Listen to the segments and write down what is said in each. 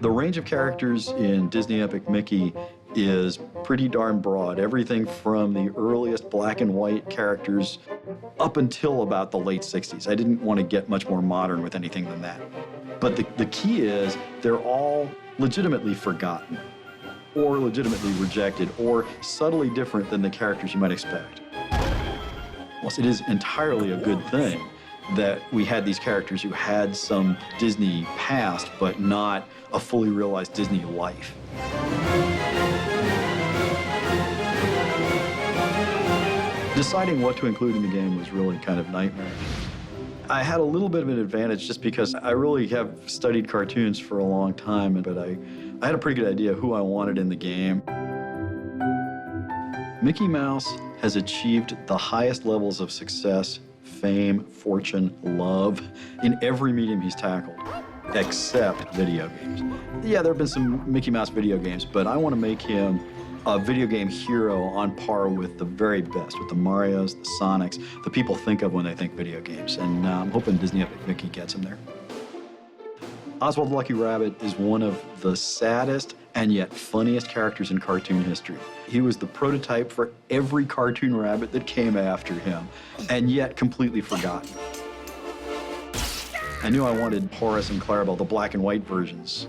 The range of characters in Disney Epic Mickey is pretty darn broad. Everything from the earliest black and white characters up until about the late 60s. I didn't want to get much more modern with anything than that. But the key is they're all legitimately forgotten, or legitimately rejected, or subtly different than the characters you might expect. It is entirely a good thing that we had these characters who had some Disney past, but not a fully realized Disney life. Deciding what to include in the game was really kind of nightmarish. I had a little bit of an advantage just because I really have studied cartoons for a long time, but I had a pretty good idea who I wanted in the game. Mickey Mouse has achieved the highest levels of success, fame, fortune, love in every medium he's tackled, except video games. Yeah, there have been some Mickey Mouse video games, but I want to make him a video game hero on par with the very best, with the Marios, the Sonics, the people think of when they think video games. And I'm hoping Disney Epic Mickey gets him there. Oswald the Lucky Rabbit is one of the saddest and yet funniest characters in cartoon history. He was the prototype for every cartoon rabbit that came after him, and yet completely forgotten. I knew I wanted Horace and Clarabelle, the black and white versions,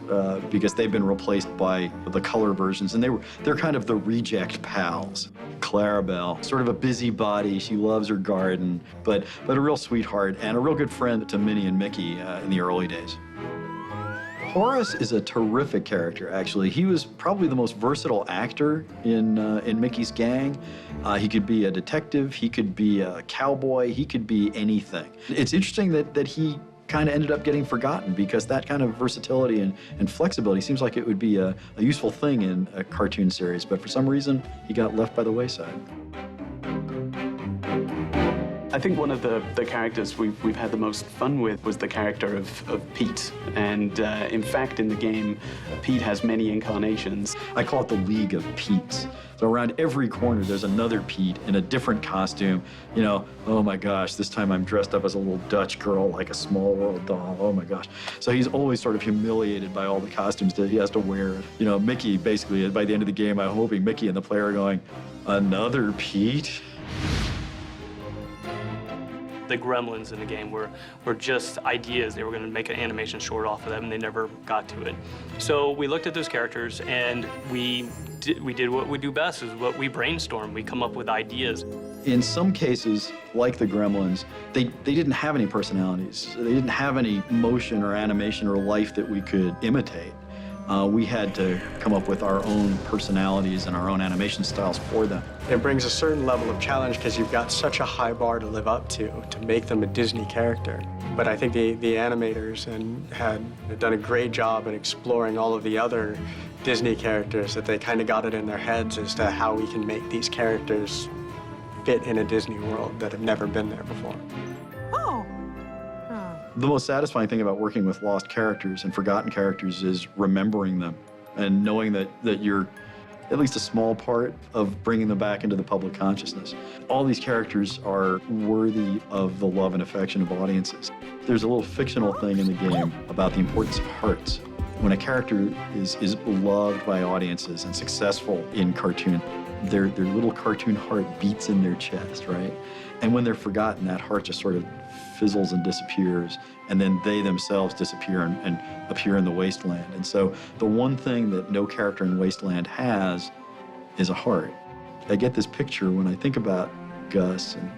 because they've been replaced by the color versions, and they're kind of the reject pals. Clarabelle, sort of a busybody, she loves her garden, but a real sweetheart and a real good friend to Minnie and Mickey in the early days. Horace is a terrific character, actually. He was probably the most versatile actor in Mickey's gang. He could be a detective, he could be a cowboy, he could be anything. It's interesting that he kind of ended up getting forgotten because that kind of versatility and flexibility seems like it would be a useful thing in a cartoon series, but for some reason, he got left by the wayside. I think one of the characters we've had the most fun with was the character of Pete. And in fact, in the game, Pete has many incarnations. I call it the League of Petes. So around every corner, there's another Pete in a different costume. You know, oh my gosh, this time I'm dressed up as a little Dutch girl, like a Small World doll, oh my gosh. So he's always sort of humiliated by all the costumes that he has to wear. You know, Mickey, basically, by the end of the game, I'm hoping Mickey and the player are going, another Pete? The Gremlins in the game were just ideas. They were going to make an animation short off of them, and they never got to it. So we looked at those characters, and we did what we do best, is what we brainstorm. We come up with ideas. In some cases, like the Gremlins, they didn't have any personalities. They didn't have any motion or animation or life that we could imitate. We had to come up with our own personalities and our own animation styles for them. It brings a certain level of challenge because you've got such a high bar to live up to make them a Disney character. But I think the animators had done a great job in exploring all of the other Disney characters, that they kind of got it in their heads as to how we can make these characters fit in a Disney world that have never been there before. The most satisfying thing about working with lost characters and forgotten characters is remembering them and knowing that you're at least a small part of bringing them back into the public consciousness. All these characters are worthy of the love and affection of audiences. There's a little fictional thing in the game about the importance of hearts. When a character is loved by audiences and successful in cartoon, their little cartoon heart beats in their chest, right? And when they're forgotten, that heart just sort of fizzles and disappears, and then they themselves disappear and appear in the wasteland. And so the one thing that no character in Wasteland has is a heart. I get this picture when I think about Gus and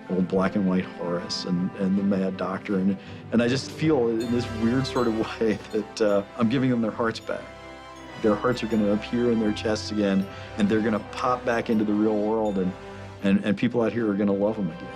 old black and white Horace and the Mad Doctor, and I just feel in this weird sort of way that I'm giving them their hearts back. Their hearts are going to appear in their chests again, and they're going to pop back into the real world, and people out here are going to love them again.